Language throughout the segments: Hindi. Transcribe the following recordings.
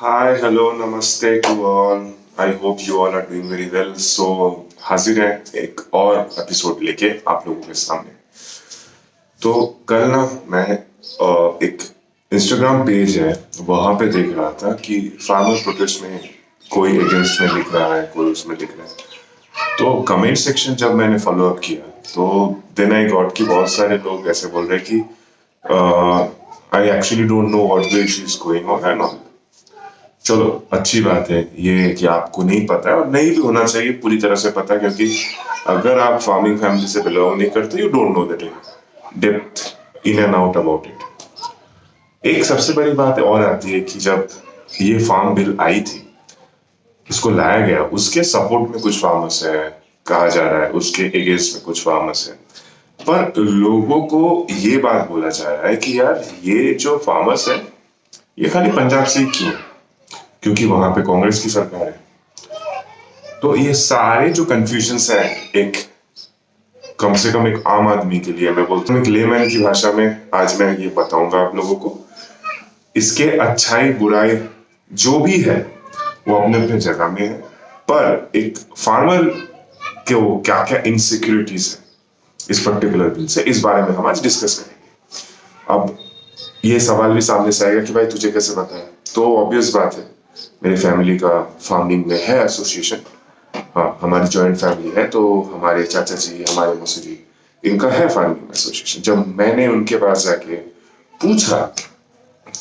Hi, hello, namaste to all. I hope you all are doing very well. So हाजिर है एक और एपिसोड लेके आप लोगों के सामने। तो कल ना मैं एक इंस्टाग्राम पेज है वहां पे देख रहा था कि फार्मर प्रोटेस्ट में कोई अगेंस्ट में लिख रहा है, कोई उसमें लिख रहा है। तो कमेंट सेक्शन जब मैंने फॉलो अप किया तो देन आई गॉट कि बहुत सारे लोग ऐसे बोल रहे कि I actually don't know what the issue is going on and all. चलो अच्छी बात है ये कि आपको नहीं पता है और नहीं भी होना चाहिए पूरी तरह से पता, क्योंकि अगर आप फार्मिंग फैमिली से बिलोंग नहीं करते you don't know that depth in and out about it. एक सबसे बड़ी बात और आती है कि जब ये फार्म बिल आई थी, इसको लाया गया, उसके सपोर्ट में कुछ फार्मर्स है कहा जा रहा है, उसके अगेंस्ट में कुछ फार्मर्स है, पर लोगों को ये बात बोला जा रहा है कि यार ये जो फार्मर्स है ये खाली पंजाब से ही क्यों, क्योंकि वहां पे कांग्रेस की सरकार है। तो ये सारे जो कंफ्यूजन्स है, एक कम से कम एक आम आदमी के लिए, मैं बोलता हूँ एक लेमैन की भाषा में आज मैं ये बताऊंगा आप लोगों को। इसके अच्छाई बुराई जो भी है वो अपने अपने जगह में है, पर एक फार्मर के वो क्या क्या इनसिक्योरिटीज है इस पर्टिकुलर बिल से, इस बारे में हम आज डिस्कस करेंगे। अब ये सवाल भी सामने से आएगा कि भाई तुझे कैसे पता है? तो ऑब्वियस बात है, मेरी फैमिली का फार्मिंग में है एसोसिएशन। हाँ, हमारी जॉइंट फैमिली है, तो हमारे चाचा जी, हमारे मौसी जी, इनका है फार्मिंग एसोसिएशन। जब मैंने उनके पास जाके पूछा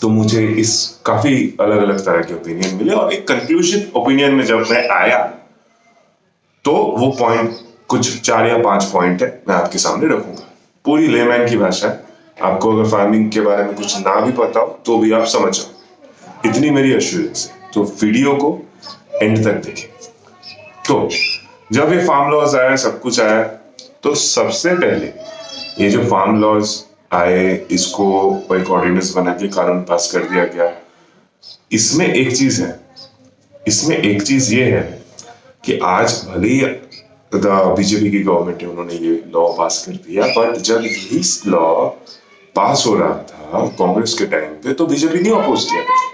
तो मुझे इस काफी अलग अलग तरह के ओपिनियन मिले, और एक कंक्लूसिव ओपिनियन में जब मैं आया तो वो पॉइंट कुछ 4 या 5 पॉइंट है, मैं आपके सामने रखूंगा। पूरी लेमैन की भाषा है, आपको अगर फार्मिंग के बारे में कुछ ना भी पता हो तो भी आप समझ जाओ, इतनी मेरी एश्योरेंस है। तो वीडियो को एंड तक देखें। तो जब ये फार्म लॉज आया, सब कुछ आया, तो सबसे पहले ये जो फार्म लॉज आए, इसको एक ऑर्डिनेंस बना के कानून पास कर दिया गया। इसमें एक चीज है, इसमें एक चीज ये है कि आज भले ही बीजेपी की गवर्नमेंट है, उन्होंने ये लॉ पास कर दिया, बट जब यही लॉ पास हो रहा था कांग्रेस के टाइम पे तो बीजेपी ने अपोज किया।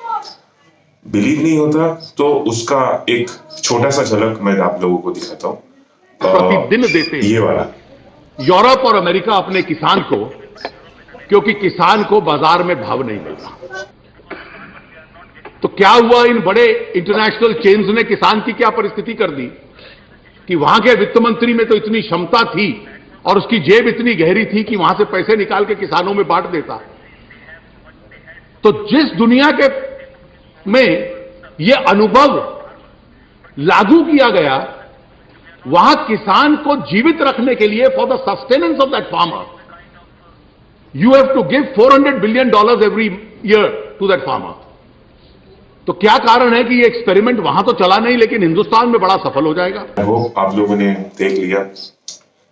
बिलीव नहीं होता तो उसका एक छोटा सा झलक मैं आप लोगों को दिखाता हूँ। प्रतिदिन देते ये वाला यूरोप और अमेरिका अपने किसान को, क्योंकि किसान को बाजार में भाव नहीं मिलता। तो क्या हुआ, इन बड़े इंटरनेशनल चेन्स ने किसान की क्या परिस्थिति कर दी कि वहां के वित्त मंत्री में तो इतनी क्षमता थी और उसकी जेब इतनी गहरी थी कि वहां से पैसे निकाल के किसानों में बांट देता। तो जिस दुनिया के में यह अनुभव लागू किया गया, वहां किसान को जीवित रखने के लिए, for the sustenance of that farmer, you have to give $400 billion every year to that farmer. तो क्या कारण है कि ये एक्सपेरिमेंट वहां तो चला नहीं, लेकिन हिंदुस्तान में बड़ा सफल हो जाएगा। आई होप आप लोगों ने देख लिया।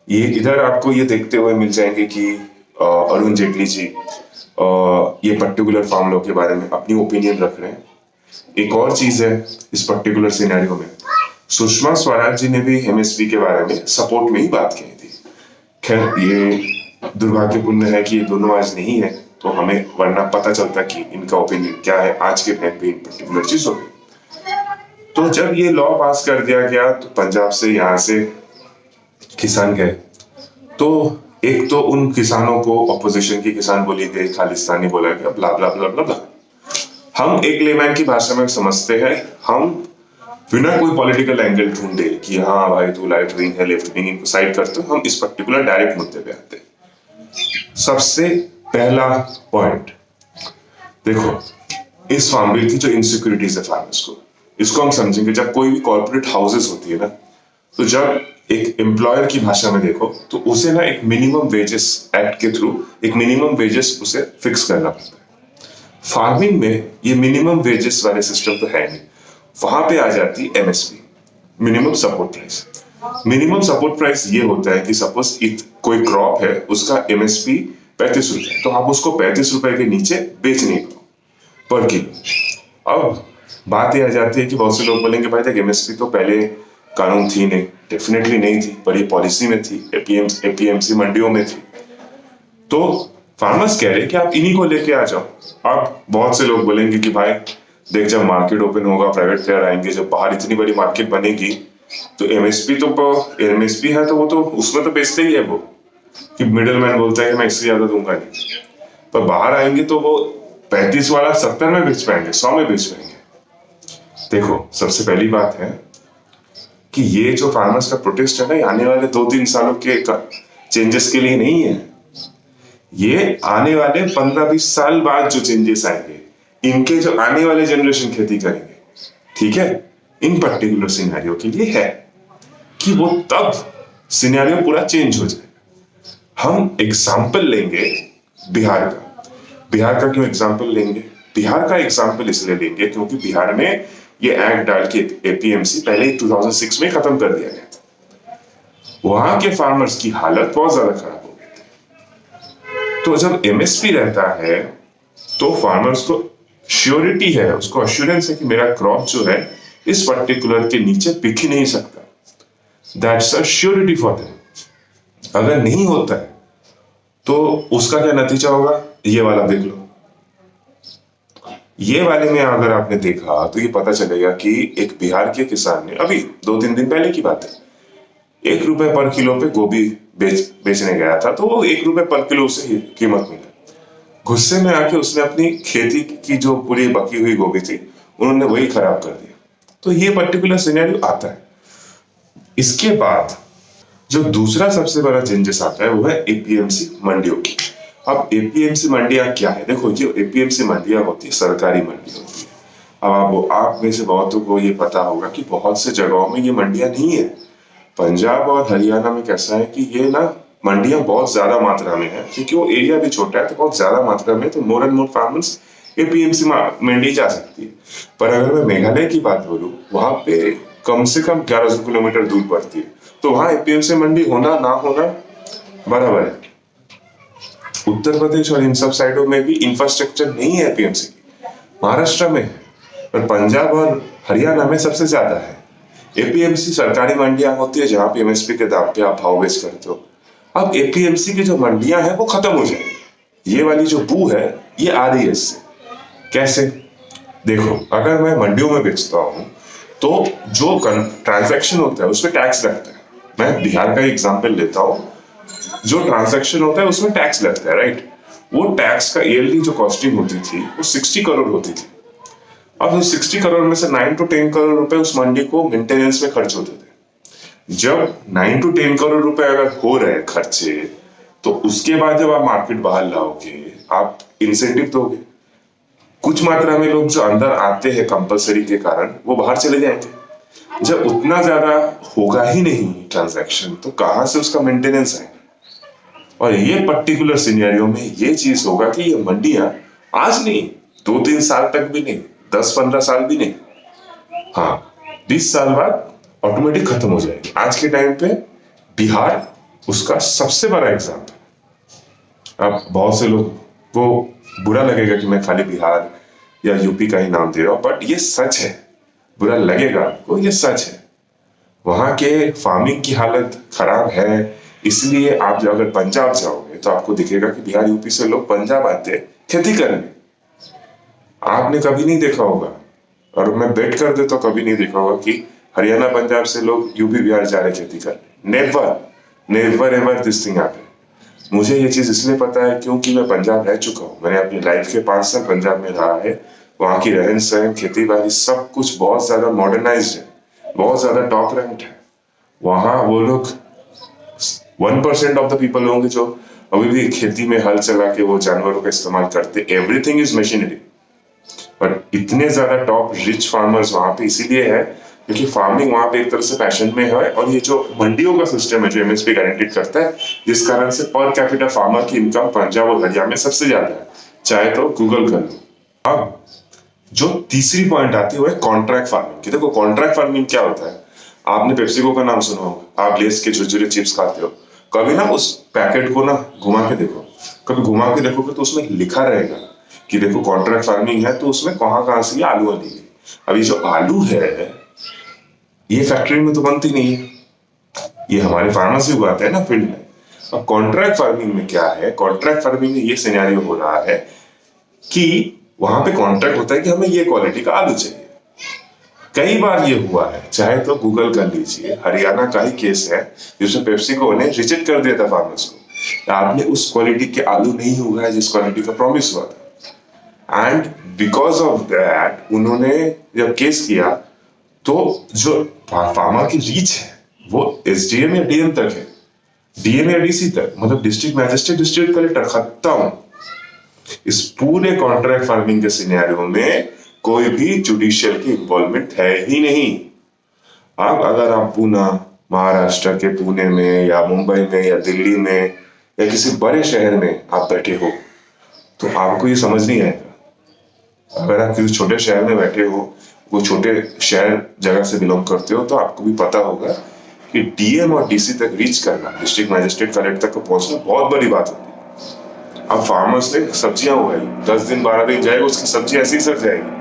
ये इधर आपको ये देखते हुए मिल जाएंगे कि अरुण जेटली जी ये पर्टिकुलर फार्म लॉ के बारे में अपनी ओपिनियन रख रहे हैं। एक और चीज है, इस पर्टिकुलर सिनेरियो में सुषमा स्वराज जी ने भी एमएसपी के बारे में सपोर्ट में ही बात की थी। खैर ये दुर्भाग्यपूर्ण है कि ये दोनों आज नहीं है, तो हमें वरना पता चलता कि इनका ओपिनियन क्या है आज के टाइम पे इन पर्टिकुलर चीजों में। तो जब ये लॉ पास कर दिया गया तो पंजाब से यहाँ से किसान गए, तो एक तो उन किसानों को ऑपोजिशन के किसान बोली गई, खालिस्तानी बोला गया, ब्ला ब्ला ब्ला ब्ला ब्ला। हम एक लेमैन की भाषा में समझते हैं, हम बिना कोई पॉलिटिकल एंगल ढूंढे कि हाँ भाई तू राइट विंग है, लेफ्ट विंग, इनको साइड करते हो, हम इस पर्टिकुलर डायरेक्ट मुद्दे पे आते हैं। सबसे पहला पॉइंट देखो, इस फार्म बिल की जो इनसिक्योरिटीज है फार्मर्स को, इसको हम समझेंगे। जब कोई भी कॉर्पोरेट हाउसेस होती है ना, तो जब एक एम्प्लॉयर की भाषा में देखो तो उसे ना एक मिनिमम वेजेस एक्ट के थ्रू एक मिनिमम वेजेस उसे फिक्स करना पड़ता है। फार्मिंग में ये मिनिमम वेजेस वाले सिस्टम तो है नहीं, वहां पे आ जाती MSP, minimum support price. Minimum support price ये होता है कि सपोज कोई क्रॉप है, उसका एमएसपी 35 रुपए, तो आप उसको 35 रुपए के नीचे बेच नहीं पाओ पर किलो। अब बात यह आ जाती है कि बहुत से लोग बोलेंगे भाई देख एमएसपी तो पहले कानून थी नहीं, डेफिनेटली नहीं थी, पर ये पॉलिसी में थी, एपीएमसी मंडियों में थी। तो फार्मर्स कह रहे कि आप इन्हीं को लेके आ जाओ। अब बहुत से लोग बोलेंगे कि भाई देख जब मार्केट ओपन होगा, प्राइवेट प्लेयर आएंगे, जब बाहर इतनी बड़ी मार्केट बनेगी तो एमएसपी है तो वो तो उसमें तो बेचते ही है वो, कि मिडिल मैन बोलता है कि मैं इससे ज्यादा दूंगा नहीं। पर बाहर आएंगे तो वो 35 वाला 70 में बेच पाएंगे, 100 में बेच पाएंगे। देखो सबसे पहली बात है कि ये जो फार्मर्स का प्रोटेस्ट है ना, ये आने वाले 2-3 सालों के चेंजेस के लिए नहीं है, ये आने वाले 15-20 साल बाद जो चेंजेस आएंगे, इनके जो आने वाले जनरेशन खेती करेंगे, ठीक है, इन पर्टिकुलर सिनेरियो के लिए है कि वो तब सिनेरियो पूरा चेंज हो जाए। हम एग्जाम्पल लेंगे बिहार का। बिहार का क्यों एग्जाम्पल लेंगे? बिहार का एग्जाम्पल इसलिए लेंगे क्योंकि बिहार में ये एक्ट डाल के एपीएमसी पहले 2006 में खत्म कर दिया गया था। वहां के फार्मर्स की हालत बहुत ज्यादा खराब हो गई थी। तो जब एमएसपी रहता है तो फार्मर्स को श्योरिटी है, उसको अश्योरेंस है कि मेरा क्रॉप जो है इस पर्टिकुलर के नीचे बिक ही नहीं सकता। That's a surety for them. अगर नहीं होता है तो उसका क्या नतीजा होगा, ये वाला देख लो। ये वाले में अगर आपने देखा तो ये पता चलेगा कि एक बिहार के किसान ने, अभी 2-3 दिन पहले की बात है, 1 रुपए पर किलो पे गोभी बेचने गया था, तो वो 1 रुपए पर किलो से कीमत मिला। गुस्से में आके उसने अपनी खेती की जो पूरी बकी हुई गोभी थी, उन्होंने वही खराब कर दिया। तो ये पर्टिकुलर सिनेरियो आता है। इसके बाद जो दूसरा सबसे बड़ा चेंजेस आता है वो है एपीएमसी मंडियों की। अब एपीएमसी मंडियां क्या है? देखो, जो एपीएमसी मंडियां होती है सरकारी मंडी होती है। अब आप में से बहुतों को ये पता होगा कि बहुत से जगहों में ये मंडियां नहीं है। पंजाब और हरियाणा में कैसा है कि ये ना मंडियां बहुत ज्यादा मात्रा में है, क्योंकि वो एरिया भी छोटा है तो बहुत ज्यादा मात्रा में, तो more and more farmers APMC मंडी जा सकती है। पर अगर मैं मेघालय की बात बोलूं, वहां पे कम से कम 1100 किलोमीटर दूर पड़ती है, तो वहां एपीएमसी मंडी होना ना होना बराबर है। उत्तर प्रदेश और इन सब साइडों में भी इंफ्रास्ट्रक्चर नहीं है एपीएमसी की। महाराष्ट्र में है, पर पंजाब और हरियाणा में सबसे ज्यादा है। एपीएमसी सरकारी मंडियां होती है जहां पे एमएसपी के दाम पे आप भाव बेच करते हो। अब एपीएमसी की जो मंडियां हैं वो खत्म हो जाएगी। ये वाली जो बू है ये आ रही है इससे। कैसे? देखो, अगर मैं मंडियों में बेचता हूं तो जो ट्रांजैक्शन होता है उसमें टैक्स लगता है। मैं बिहार का एग्जांपल लेता हूं, जो ट्रांजैक्शन होता है उसमें टैक्स लगता है, राइट? वो टैक्स का ईयरली जो कॉस्टिंग होती थी वो 60 करोड़ होती थी। अब उस 60 करोड़ में से 9 to 10 करोड़ रुपए उस मंडी को मेंटेनेंस में खर्च होते थे। जब 9 to 10 करोड़ रुपए अगर हो रहे खर्चे, तो उसके बाद जब आप मार्केट बाहर लाओगे, आप इंसेंटिव दोगे। कुछ मात्रा में लोग जो अंदर आते हैं कंपलसरी के कारण, वो बाहर चले जाएंगे। जब उतना ज्यादा होगा ही नहीं ट्रांजैक्शन, तो कहां से उसका मेंटेनेंस आएगा? और ये पर्टिकुलर सिनेरियो में ये चीज होगा कि ये मंडियां आज नहीं, 2-3 साल तक भी नहीं, 10-15 साल भी नहीं, हाँ 20 साल बाद ऑटोमेटिक खत्म हो जाएगी। आज के टाइम पे बिहार उसका सबसे बड़ा एग्जाम्पल। अब बहुत से लोग को बुरा लगेगा कि मैं खाली बिहार या यूपी का ही नाम दे रहा हूं, बट ये सच है। बुरा लगेगा आपको, ये सच है। वहां के फार्मिंग की हालत खराब है, इसलिए आप जब अगर पंजाब जाओगे तो आपको दिखेगा कि बिहार यूपी से लोग पंजाब आते हैं खेती करने। आपने कभी नहीं देखा होगा, और मैं बेट कर देता कभी नहीं देखा होगा कि हरियाणा पंजाब से लोग यूपी बिहार जा रहे खेती करने। Never ever this thing happen. मुझे ये चीज इसलिए पता है क्योंकि मैं पंजाब रह चुका हूँ। मैंने अपनी लाइफ के 5 साल पंजाब में रहा है। वहां की रहन सहन, खेती बाड़ी, सब कुछ बहुत ज्यादा मॉडर्नाइज्ड है, बहुत ज्यादा टॉप रैंक्ड है। वहां वो लोग 1% ऑफ द पीपल होंगे जो अभी भी खेती में हल चला के वो जानवरों का इस्तेमाल करते। Everything is machinery. बट इतने ज्यादा टॉप रिच फार्मर्स वहां पे इसीलिए है क्योंकि फार्मिंग वहां पे एक तरह से पैशन में है, और ये जो मंडियों का सिस्टम है जो एमएसपी गारंटेड करता है, जिस कारण से पर कैपिटा फार्मर की इनकम पंजाब और हरियाणा में सबसे ज्यादा है। चाहे तो गूगल कर लो। अब जो तीसरी पॉइंट आती है वो है कॉन्ट्रैक्ट फार्मिंग की। देखो, कॉन्ट्रैक्ट फार्मिंग क्या होता है? आपने पेप्सिको का नाम सुना होगा। आप लेस के छुरछुरे चिप्स खाते हो, कभी ना उस पैकेट को ना घुमा के देखो, कभी घुमा के देखोगे तो उसमें लिखा रहेगा कि देखो कॉन्ट्रैक्ट फार्मिंग है, तो उसमें कहां से ये आलू ली। अब ये जो आलू है ये फैक्ट्री में तो बनती नहीं है, ये हमारे फार्मर्स ही उगाते हैं ना फील्ड में। अब कॉन्ट्रैक्ट फार्मिंग में क्या है? कॉन्ट्रैक्ट फार्मिंग में ये सिनेरियो हो रहा है कि वहां पे कॉन्ट्रैक्ट होता है कि हमें ये क्वालिटी का आलू चाहिए। कई बार ये हुआ है, चाहे तो गूगल कर लीजिए, हरियाणा का ही केस है जिसमें पेप्सिको ने रिजेक्ट कर दिया था फार्मर्स को, आपने उस क्वालिटी के आलू नहीं उगाया जिस क्वालिटी का प्रॉमिस हुआ था। एंड बिकॉज ऑफ दैट उन्होंने जब केस किया तो जो फार्मर की रीच है वो एसडीएम या डीएम तक है, डीएम या डीसी तक, मतलब डिस्ट्रिक्ट मैजिस्ट्रेट, डिस्ट्रिक्ट कलेक्टर, खत्म। इस पूरे कॉन्ट्रैक्ट फार्मिंग के सिनेरियो में कोई भी जुडिशियल की इन्वॉल्वमेंट है ही नहीं। अब अगर आप पुणे, महाराष्ट्र के पुणे में या मुंबई में या दिल्ली में या किसी बड़े शहर में आप बैठे हो तो आपको ये समझ नहीं आएगा। अगर आप किसी छोटे शहर में बैठे हो, वो छोटे शहर जगह से बिलोंग करते हो, तो आपको भी पता होगा कि डीएम और डीसी तक रीच करना, डिस्ट्रिक्ट मैजिस्ट्रेट कलेक्टर तक पहुंचना बहुत बड़ी बात होती है। अब फार्मर्स ने सब्जियां उगाई, 10 दिन 12 दिन जाएगा, उसकी सब्जी ऐसे ही सड़ जाएगी।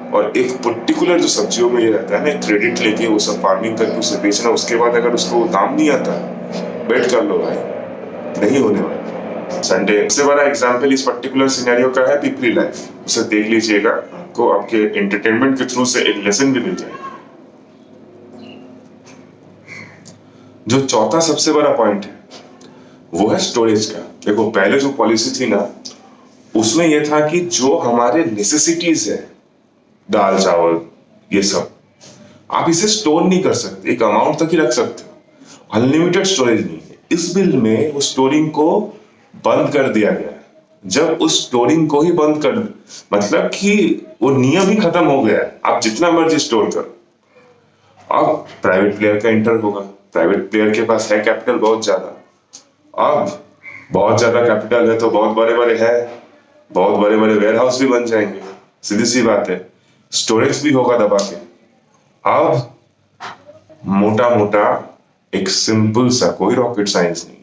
और एक पर्टिकुलर जो सब्जियों में ये रहता है ना, क्रेडिट लेके वो सब फार्मिंग करके उसे बेचना, उसके बाद अगर उसको दाम नहीं आता, वेट कर लो भाई, नहीं होने वाला। संडे सबसे बड़ा एग्जाम्पल इस पर्टिकुलर सिनेरियो का है पिपली लाइफ, उसे देख लीजिएगा, आपको आपके एंटरटेनमेंट के थ्रू से एक लेसन भी मिल जाएगा। जो चौथा सबसे बड़ा पॉइंट है वो है स्टोरेज का। देखो पहले जो पॉलिसी थी ना, उसमें यह था कि जो हमारे नेसेसिटीज है, दाल चावल ये सब, आप इसे स्टोर नहीं कर सकते, एक अमाउंट तक ही रख सकते हो, अनलिमिटेड स्टोरेज नहीं है। इस बिल में वो स्टोरिंग को बंद कर दिया गया है। जब उस स्टोरिंग को ही बंद कर, मतलब कि वो नियम ही खत्म हो गया है, आप जितना मर्जी स्टोर करो। अब प्राइवेट प्लेयर का एंटर होगा, प्राइवेट प्लेयर के पास है कैपिटल बहुत ज्यादा। अब बहुत ज्यादा कैपिटल है तो बहुत बड़े बड़े है, बहुत बड़े बड़े वेयर हाउस भी बन जाएंगे, सीधी सी बात है, स्टोरेज भी होगा दबा के। अब मोटा मोटा एक सिंपल सा, कोई रॉकेट साइंस नहीं,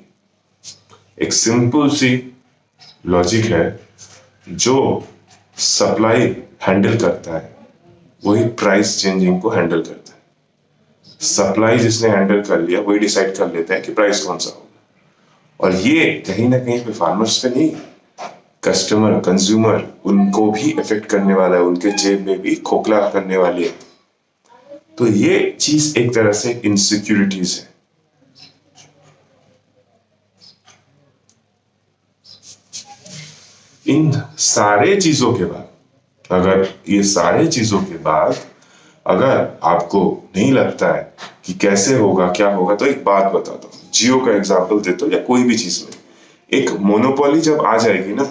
एक सिंपल सी लॉजिक है, जो सप्लाई हैंडल करता है वही प्राइस चेंजिंग को हैंडल करता है। सप्लाई जिसने हैंडल कर लिया वही डिसाइड कर लेता है कि प्राइस कौन सा होगा। और ये कहीं ना कहीं पे फार्मर्स पे नहीं, कस्टमर, कंज्यूमर, उनको भी इफेक्ट करने वाला है, उनके जेब में भी खोखला करने वाली है। तो ये चीज एक तरह से इनसिक्योरिटीज है। इन सारे चीजों के बाद, अगर ये सारे चीजों के बाद अगर आपको नहीं लगता है कि कैसे होगा क्या होगा, तो एक बात बता दो, जियो का एग्जांपल देता हूं या कोई भी चीज में, एक मोनोपोली जब आ जाएगी ना,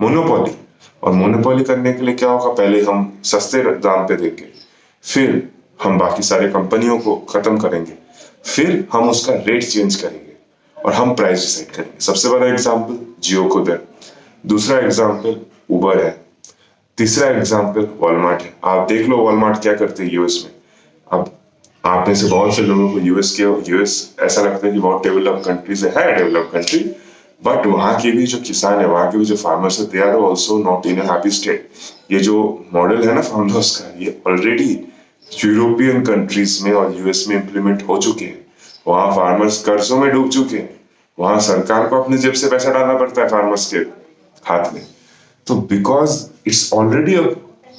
मोनोपोली, और मोनोपोली करने के लिए क्या होगा, पहले हम सस्ते दाम पे देंगे, फिर हम बाकी सारे कंपनियों को खत्म करेंगे, फिर हम उसका रेट चेंज करेंगे और हम प्राइस डिसाइड करेंगे। सबसे बड़ा एग्जांपल जियो खुद है, दूसरा एग्जांपल उबर है, तीसरा एग्जांपल वॉलमार्ट है। आप देख लो वॉलमार्ट क्या करते हैं यूएस में। अब आप में से बहुत से लोगों को यूएस ऐसा लगता है कि बहुत डेवलप कंट्रीज है डेवलप कंट्री, बट वहां के भी जो किसान है, वहां के भी जो फार्मर्स है, they are also not in a happy state. ये जो मॉडल है ना फार्म लॉस का, ये ऑलरेडी यूरोपियन कंट्रीज में और यूएस में इंप्लीमेंट हो चुके हैं। वहां फार्मर्स कर्जों में डूब चुके हैं, वहां सरकार को अपने जेब से पैसा डालना पड़ता है फार्मर्स के हाथ में। तो because it's already a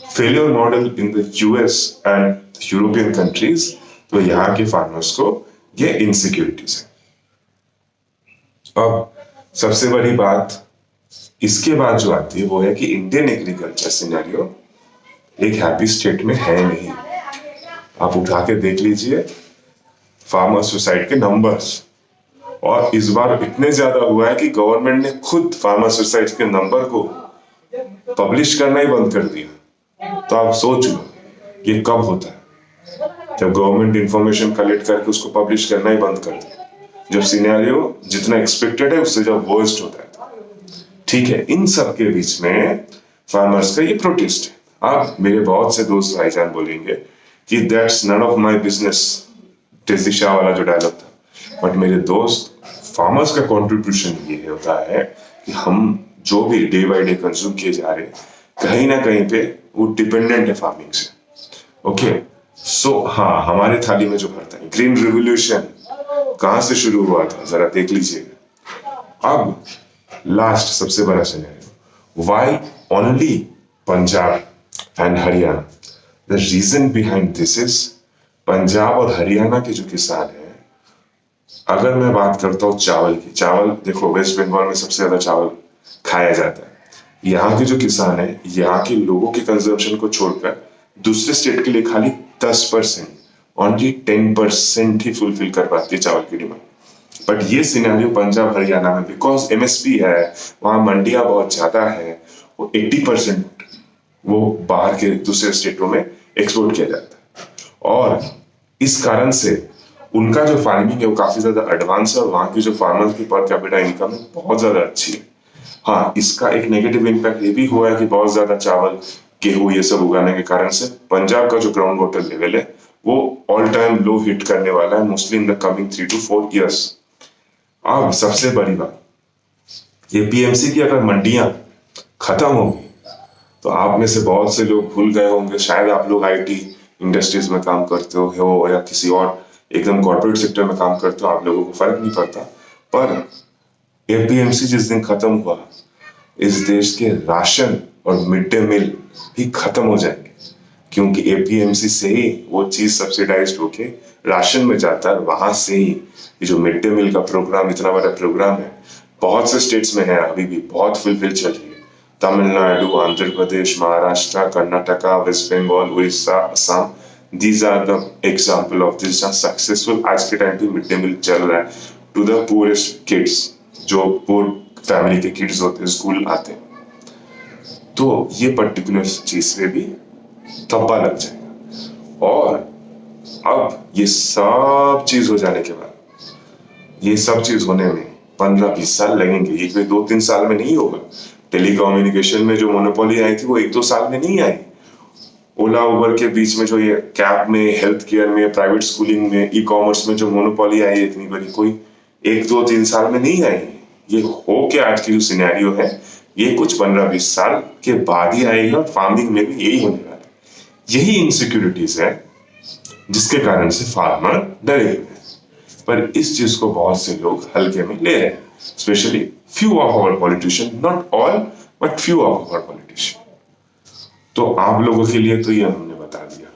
failure model in the US and European countries, तो यहाँ के फार्मर्स को ये इनसिक्योरिटीज है। अब सबसे बड़ी बात इसके बाद जो आती है वो है कि इंडियन एग्रीकल्चर सिनेरियो एक हैप्पी स्टेट में है नहीं। आप उठा के देख लीजिए फार्मर सुसाइड के नंबर्स, और इस बार इतने ज्यादा हुआ है कि गवर्नमेंट ने खुद फार्मर सुसाइड के नंबर को पब्लिश करना ही बंद कर दिया। तो आप सोच लो ये कब होता है, जब गवर्नमेंट इंफॉर्मेशन कलेक्ट करके उसको पब्लिश करना ही बंद कर दिया, जब सिनेरियो जितना एक्सपेक्टेड है उससे जब वर्स्ट होता है। ठीक है, इन सब के बीच में फार्मर्स का ये प्रोटेस्ट है। अब मेरे बहुत से दोस्त भाईजान बोलेंगे कि that's none of my business, टेजी शाह वाला जो डायलॉग था, बट मेरे दोस्त फार्मर्स का कंट्रीब्यूशन ये होता है कि हम जो भी डे बाय डे कंज्यूम किए जा रहे हैं, कहीं ना कहीं पे वो डिपेंडेंट है फार्मिंग से। ओके, सो हाँ, हमारे थाली में जो भरता है, ग्रीन रिवोल्यूशन कहां से शुरू हुआ था जरा देख लीजिएगा। अब लास्ट सबसे बड़ा scenario, why only Punjab and Haryana. The reason behind this is Punjab और हरियाणा के जो किसान हैं, अगर मैं बात करता हूँ चावल की, चावल देखो वेस्ट बंगाल में सबसे ज्यादा चावल खाया जाता है। यहाँ के जो किसान है, यहाँ के लोगों के कंजम्पशन को छोड़कर दूसरे स्टेट के लिए खाली 10%, ओनली 10% ही फुलफिल कर पाती है चावल की डिमांड। बट ये सिनेरियो पंजाब हरियाणा में बिकॉज एमएसपी है, वहां मंडियां बहुत ज्यादा है, वो 80% वो बाहर के दूसरे स्टेटों में एक्सपोर्ट किया जाता है और इस कारण से उनका जो फार्मिंग है वो काफी ज्यादा एडवांस है और वहां की जो फार्मर्स की पर कैपिटा इनकम है बहुत ज्यादा अच्छी है। हाँ, इसका एक नेगेटिव इम्पैक्ट ये भी हुआ है कि बहुत ज्यादा चावल गेहूं ये सब उगाने के कारण से पंजाब का जो ग्राउंड वाटर लेवल है वो ऑल टाइम लो हिट करने वाला है mostly in the coming 3 to 4 years। अब सबसे बड़ी बात, एपीएमसी की अगर मंडियां खत्म होगी तो आप में से बहुत से लोग भूल गए होंगे, शायद आप लोग आईटी इंडस्ट्रीज में काम करते हो या किसी और एकदम कॉर्पोरेट सेक्टर में काम करते हो, आप लोगों को फर्क नहीं पड़ता। पर एपीएमसी जिस दिन खत्म हुआ, इस देश के राशन और मिड डे मील भी खत्म हो जाएंगे क्योंकि एपीएमसी से ही वो चीज सब्सिडाइज्ड होके राशन में जाता है। वहां से ही ये जो मिड डे मील का प्रोग्राम, इतना बड़ा प्रोग्राम है, बहुत से स्टेट्स में है, अभी भी बहुत फुलफिल चल रही है। Tamil Nadu, Andhra Pradesh, Maharashtra, Karnataka, West Bengal, Orissa, Assam, these are the example of this successful। आज के टाइम पे मिड डे मील चल रहा है टू द पुअरेस्ट किड्स, जो पुअर फैमिली के किड्स होते हैं, स्कूल आते हैं, तो ये पर्टिकुलर चीज पे भी थप्पा लग जाएगा। और अब ये सब चीज हो जाने के बाद, ये सब चीज होने में 15-20 साल लगेंगे, ये कोई 2-3 साल में नहीं होगा। टेलीकम्युनिकेशन में जो मोनोपोली आई थी वो 1-2 साल में नहीं आई। ओला उबर के बीच में जो ये कैब में, हेल्थ केयर में, प्राइवेट स्कूलिंग में, ई कॉमर्स में जो मोनोपोली आई है इतनी बड़ी, कोई 1-2-3 साल में नहीं आई। ये हो के आज की जो सिनेरियो है ये कुछ 15-20 साल के बाद ही आएगा और फार्मिंग में भी यही होने वाला है। यही इनसिक्योरिटीज है जिसके कारण से फार्मर डरे हुए हैं। पर इस चीज को बहुत से लोग हल्के में ले रहे हैं, specially few of our politician, not all but few of our politician. तो आप लोगों के लिए तो ये हमने बता दिया,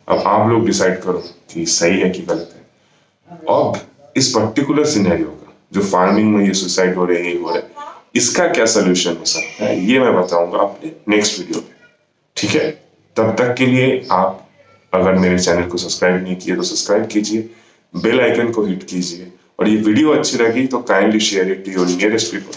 अब आप लोग डिसाइड करो कि सही है कि गलत है। अब इस पर्टिकुलर सिनेरियो का जो फार्मिंग में ये सुसाइड हो रहे हैं, इसका क्या सोल्यूशन हो सकता है ये मैं बताऊंगा अपने नेक्स्ट वीडियो में, ठीक है। तब तक के लिए आप अगर मेरे चैनल को सब्सक्राइब नहीं किए तो सब्सक्राइब कीजिए, बेल आइकन को हिट कीजिए और ये वीडियो अच्छी लगी तो kindly share it to your nearest people.